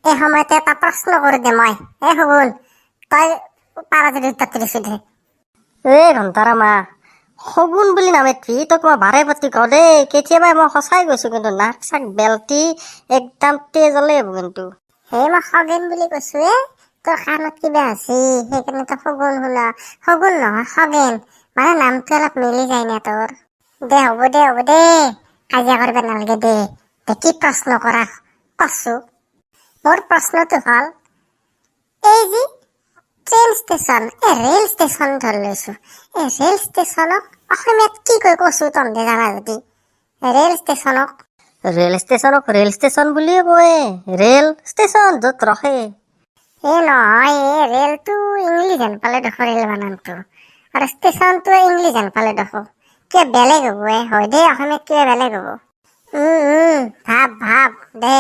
এই সময়তে এটা প্ৰশ্ন কৰি দে মই। শগুন, তই পাৰা যদি উত্তৰটো দিছো দে। ঘণ্টাৰামা, শগুন বুলি নামেতবি তোক মই বাৰে পাতি কওঁ দেই। কেতিয়াবা মই সঁচাই কৈছো, কিন্তু নাক চাক বেলটি একদম তেজ হলে হ'ব কিন্তু। মই খগেন বুলি কৈছো। তোৰ কাণত কিবা আছে সেইকাৰণে তই শগুন শুনা। শগুন নহয় খগেন, মানে নামটো অলপ মিলি যায় না তোৰ। দে হ'ব দে কাজিয়া কৰিব নালাগে দে। কি প্ৰশ্ন কৰা কছো? মোৰ প্ৰশ্নটো হল, এই যি ট্ৰেইন ষ্টেচন, ৰেল ষ্টেচন ধৰি লৈছো। ৰেল ষ্টেচনক অসমীয়াত কি কয় কছো তহঁতে জানা যদি? ৰেল ষ্টেচনক ৰেল ষ্টেচন বুলিয়ে কয়। ৰেল ষ্টেচন য'ত ৰখে। নহয়, ৰেলটো ইংলিছ হেন পালে দেখো, ৰেল বানানটো। আৰু ষ্টেচনটো ইংলিছ হেন পালে দেখো। কিবা বেলেগ হ'ব হয় দে, অসমীয়াত কিবা বেলেগ হ'ব। ভাব দে।